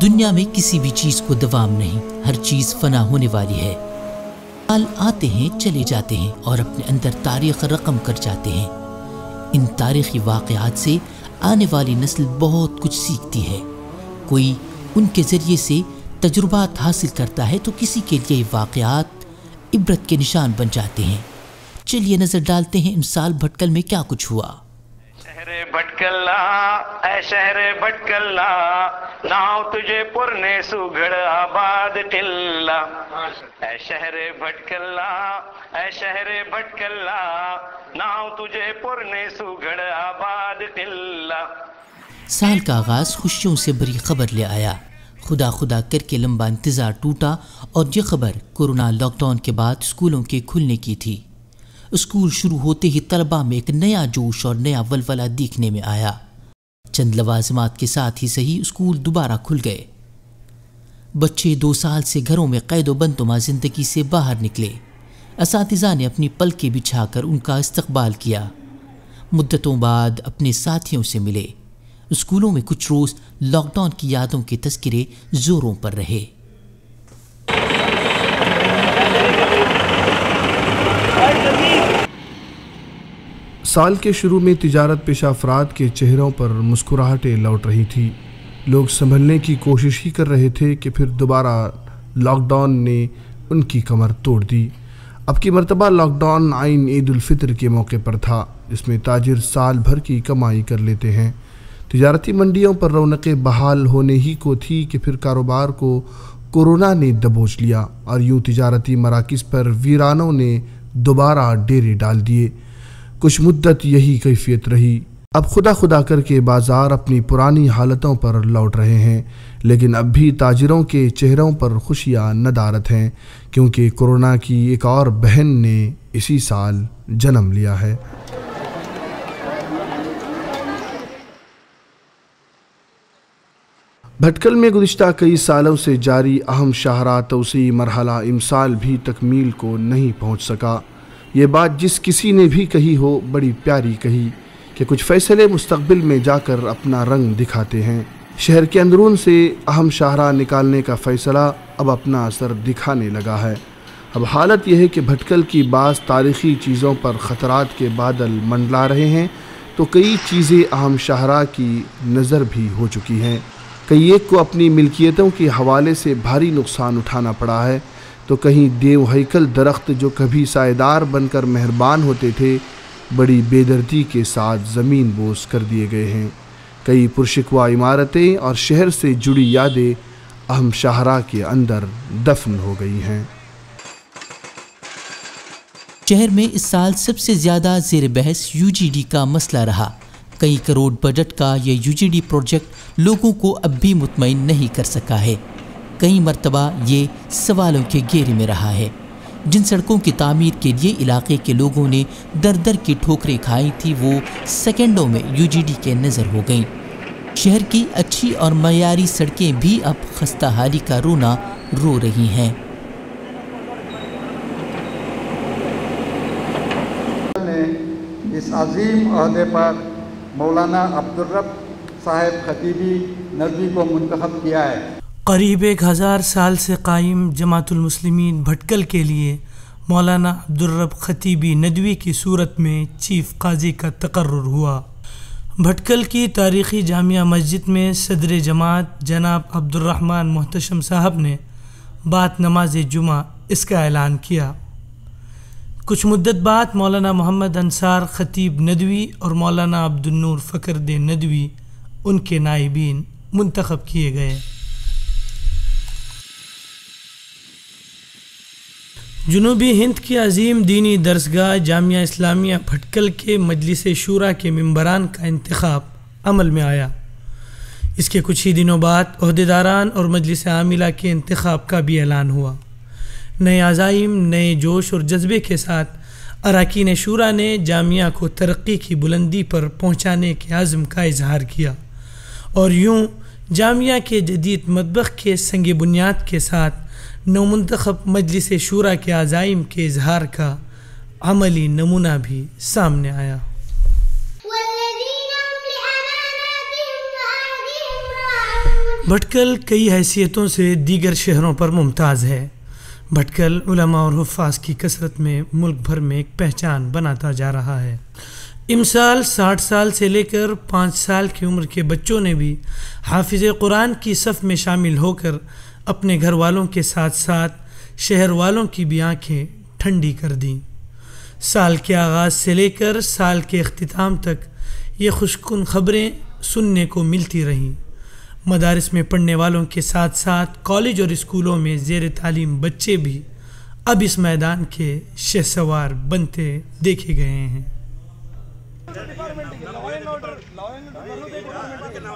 دنیا میں کسی بھی چیز کو دوام نہیں، ہر چیز فنا ہونے والی ہے۔ سال آتے ہیں چلے جاتے ہیں اور اپنے اندر تاریخ رقم کر جاتے ہیں۔ ان تاریخی واقعات سے آنے والی نسل بہت کچھ سیکھتی ہے۔ کوئی ان کے ذریعے سے تجربات حاصل کرتا ہے تو کسی کے لیے واقعات عبرت کے نشان بن جاتے ہیں۔ چلیے نظر ڈالتے ہیں ان سال بھٹکل میں کیا کچھ ہوا۔ شہر بھٹکلا اے شہر بھٹکلا، ناؤ تجھے پرنے سوگڑ آباد ٹلا۔ اے شہر بھٹکلا اے شہر بھٹکلا، ناؤ تجھے پرنے سوگڑ آباد ٹلا۔ سال کا آغاز خوشیوں سے بری خبر لے آیا۔ خدا خدا کر کے لمبا انتظار ٹوٹا اور یہ خبر کورونا لاک ڈاؤن کے بعد اسکولوں کے کھلنے کی تھی۔ اسکول شروع ہوتے ہی طلباء میں ایک نیا جوش اور نیا ولولہ دیکھنے میں آیا۔ چند لوازمات کے ساتھ ہی صحیح اسکول دوبارہ کھل گئے۔ بچے 2 سال سے گھروں میں قید و بندمہ زندگی سے باہر نکلے۔ اساتذہ نے اپنی پلکیں بچھا کر ان کا استقبال کیا۔ مدتوں بعد اپنے ساتھیوں سے ملے۔ اسکولوں میں کچھ روز لاک ڈاؤن کی یادوں کے تذکرے زوروں پر رہے۔ سال کے شروع میں تجارت پیشہ افراد کے چہروں پر مسکراہٹیں لوٹ رہی تھی۔ لوگ سنبھلنے کی کوشش ہی کر رہے تھے کہ پھر دوبارہ لاک ڈاؤن نے ان کی کمر توڑ دی۔ اب کی مرتبہ لاک ڈاؤن عین عید الفطر کے موقع پر تھا، جس میں تاجر سال بھر کی کمائی کر لیتے ہیں۔ تجارتی منڈیوں پر رونقیں بحال ہونے ہی کو تھی کہ پھر کاروبار کو کورونا نے دبوچ لیا اور یوں تجارتی مراکز پر ویرانوں نے دوبارہ ڈیرے ڈال دیے۔ کچھ مدت یہی کیفیت رہی۔ اب خدا خدا کر کے بازار اپنی پرانی حالتوں پر لوٹ رہے ہیں، لیکن اب بھی تاجروں کے چہروں پر خوشیاں ندارت ہیں، کیونکہ کورونا کی ایک اور بہن نے اسی سال جنم لیا ہے۔ بھٹکل میں گزشتہ کئی سالوں سے جاری اہم شاہراہ توسیعی مرحلہ امسال بھی تکمیل کو نہیں پہنچ سکا۔ یہ بات جس کسی نے بھی کہی ہو بڑی پیاری کہی کہ کچھ فیصلے مستقبل میں جا کر اپنا رنگ دکھاتے ہیں۔ شہر کے اندرون سے اہم شاہراہ نکالنے کا فیصلہ اب اپنا اثر دکھانے لگا ہے۔ اب حالت یہ ہے کہ بھٹکل کی بعض تاریخی چیزوں پر خطرات کے بادل منڈلا رہے ہیں تو کئی چیزیں اہم شاہراہ کی نظر بھی ہو چکی ہیں۔ کئی ایک کو اپنی ملکیتوں کے حوالے سے بھاری نقصان اٹھانا پڑا ہے تو کہیں دیو ہیکل درخت جو کبھی سائیدار بن کر مہربان ہوتے تھے بڑی بے دردی کے ساتھ زمین بوس کر دیے گئے ہیں۔ کئی پرشکوہ عمارتیں اور شہر سے جڑی یادیں اہم شاہراہ کے اندر دفن ہو گئی ہیں۔ شہر میں اس سال سب سے زیادہ زیر بحث UGD کا مسئلہ رہا۔ کئی کروڑ بجٹ کا یہ UGD پروجیکٹ لوگوں کو اب بھی مطمئن نہیں کر سکا ہے۔ کئی مرتبہ یہ سوالوں کے گھیرے میں رہا ہے۔ جن سڑکوں کی تعمیر کے لیے علاقے کے لوگوں نے در در کی ٹھوکریں کھائی تھی وہ سیکنڈوں میں UGD کے نظر ہو گئیں۔ شہر کی اچھی اور معیاری سڑکیں بھی اب خستہ حالی کا رونا رو رہی ہیں۔ اس عظیم عہدے پر مولانا عبدالرب صاحب خطیبی ندوی کو منتخب کیا ہے۔ قریب 1000 سال سے قائم جماعت المسلمین بھٹکل کے لیے مولانا عبدالرب خطیبی ندوی کی صورت میں چیف قاضی کا تقرر ہوا۔ بھٹکل کی تاریخی جامعہ مسجد میں صدر جماعت جناب عبدالرحمن محتشم صاحب نے بعد نماز جمعہ اس کا اعلان کیا۔ کچھ مدت بعد مولانا محمد انصار خطیب ندوی اور مولانا عبد النور فکرد ندوی ان کے نائبین منتخب کیے گئے۔ جنوبی ہند کی عظیم دینی درسگاہ جامعہ اسلامیہ بھٹکل کے مجلس شورا کے ممبران کا انتخاب عمل میں آیا۔ اس کے کچھ ہی دنوں بعد عہدیداران اور مجلس عاملہ کے انتخاب کا بھی اعلان ہوا۔ نئے عزائم، نئے جوش اور جذبے کے ساتھ اراکین شورا نے جامعہ کو ترقی کی بلندی پر پہنچانے کے عزم کا اظہار کیا اور یوں جامعہ کے جدید مطبخ کے سنگ بنیاد کے ساتھ نومنتخب مجلس شورا کے عزائم کے اظہار کا عملی نمونہ بھی سامنے آیا۔ بھٹکل کئی حیثیتوں سے دیگر شہروں پر ممتاز ہے۔ بھٹکل علماء اور حفاظ کی کثرت میں ملک بھر میں ایک پہچان بناتا جا رہا ہے۔ امسال 60 سال سے لے کر 5 سال کی عمر کے بچوں نے بھی حافظ قرآن کی صف میں شامل ہو کر اپنے گھر والوں کے ساتھ ساتھ شہر والوں کی بھی آنکھیں ٹھنڈی کر دیں۔ سال کے آغاز سے لے کر سال کے اختتام تک یہ خوشکن خبریں سننے کو ملتی رہیں۔ مدارس میں پڑھنے والوں کے ساتھ ساتھ کالج اور اسکولوں میں زیر تعلیم بچے بھی اب اس میدان کے شہسوار بنتے دیکھے گئے ہیں۔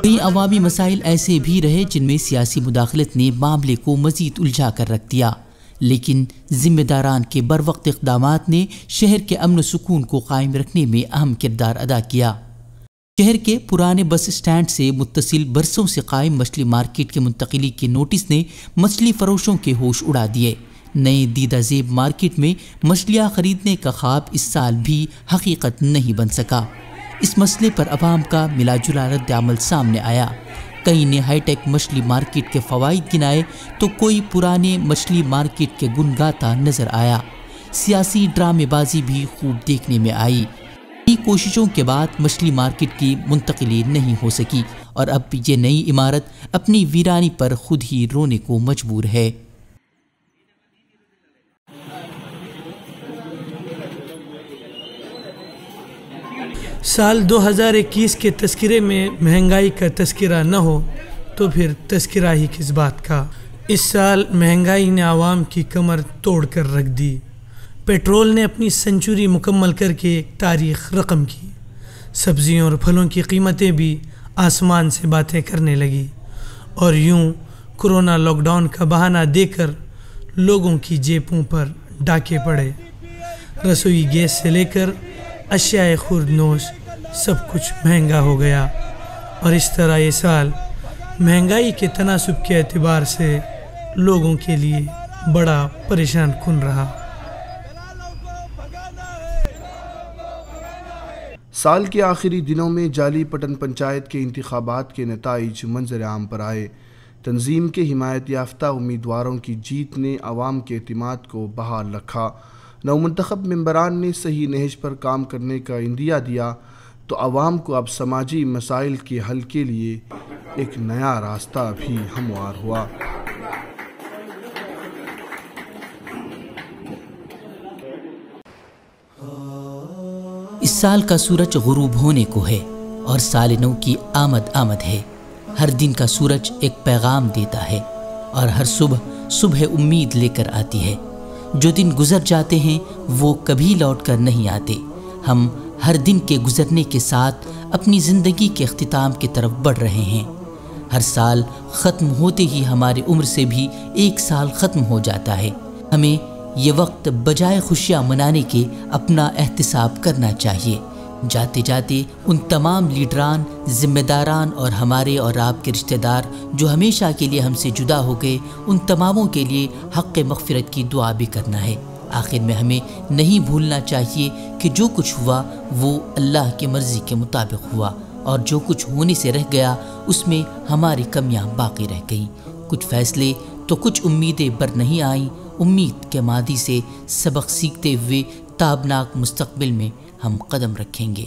کئی عوامی مسائل ایسے بھی رہے جن میں سیاسی مداخلت نے معاملے کو مزید الجھا کر رکھ دیا، لیکن ذمہ داران کے بروقت اقدامات نے شہر کے امن و سکون کو قائم رکھنے میں اہم کردار ادا کیا۔ شہر کے پرانے بس اسٹینڈ سے متصل برسوں سے قائم مچھلی مارکیٹ کے منتقلی کے نوٹس نے مچھلی فروشوں کے ہوش اڑا دیے۔ نئے دیدہ زیب مارکیٹ میں مچھلیاں خریدنے کا خواب اس سال بھی حقیقت نہیں بن سکا۔ اس مسئلے پر عوام کا ملا جلا رد عمل سامنے آیا۔ کئی نے ہائی ٹیک مچھلی مارکیٹ کے فوائد گنائے تو کوئی پرانے مچھلی مارکیٹ کے گن گاتا نظر آیا۔ سیاسی ڈرامے بازی بھی خوب دیکھنے میں آئی۔ کوششوں کے بعد مچھلی مارکیٹ کی منتقلی نہیں ہو سکی اور اب یہ نئی عمارت اپنی ویرانی پر خود ہی رونے کو مجبور ہے۔ سال 2021 کے تذکرے میں مہنگائی کا تذکرہ نہ ہو تو پھر تذکرہ ہی کس بات کا۔ اس سال مہنگائی نے عوام کی کمر توڑ کر رکھ دی۔ پیٹرول نے اپنی سنچری مکمل کر کے ایک تاریخ رقم کی۔ سبزیوں اور پھلوں کی قیمتیں بھی آسمان سے باتیں کرنے لگی اور یوں کورونا لاک ڈاؤن کا بہانہ دے کر لوگوں کی جیبوں پر ڈاکے پڑے۔ رسوئی گیس سے لے کر اشیاء خوردنوش سب کچھ مہنگا ہو گیا اور اس طرح یہ سال مہنگائی کے تناسب کے اعتبار سے لوگوں کے لیے بڑا پریشان کن رہا۔ سال کے آخری دنوں میں جالی پٹن پنچایت کے انتخابات کے نتائج منظر عام پر آئے۔ تنظیم کے حمایت یافتہ امیدواروں کی جیت نے عوام کے اعتماد کو بحال رکھا۔ نومنتخب ممبران نے صحیح نہج پر کام کرنے کا عندیہ دیا تو عوام کو اب سماجی مسائل کے حل کے لیے ایک نیا راستہ بھی ہموار ہوا۔ اس سال کا سورج غروب ہونے کو ہے اور سال نو کی آمد ہے۔ ہر دن کا سورج ایک پیغام دیتا ہے اور ہر صبح امید لے کر آتی ہے۔ جو دن گزر جاتے ہیں وہ کبھی لوٹ کر نہیں آتے۔ ہم ہر دن کے گزرنے کے ساتھ اپنی زندگی کے اختتام کی طرف بڑھ رہے ہیں۔ ہر سال ختم ہوتے ہی ہماری عمر سے بھی ایک سال ختم ہو جاتا ہے۔ ہمیں یہ وقت بجائے خوشیاں منانے کے اپنا احتساب کرنا چاہیے۔ جاتے جاتے ان تمام لیڈران، ذمہ داران اور ہمارے اور آپ کے رشتہ دار جو ہمیشہ کے لیے ہم سے جدا ہو گئے، ان تماموں کے لیے حق مغفرت کی دعا بھی کرنا ہے۔ آخر میں ہمیں نہیں بھولنا چاہیے کہ جو کچھ ہوا وہ اللہ کی مرضی کے مطابق ہوا اور جو کچھ ہونے سے رہ گیا اس میں ہماری کمیاں باقی رہ گئیں۔ کچھ فیصلے تو کچھ امیدیں بر نہیں آئیں۔ امید کے ماضی سے سبق سیکھتے ہوئے تابناک مستقبل میں ہم قدم رکھیں گے۔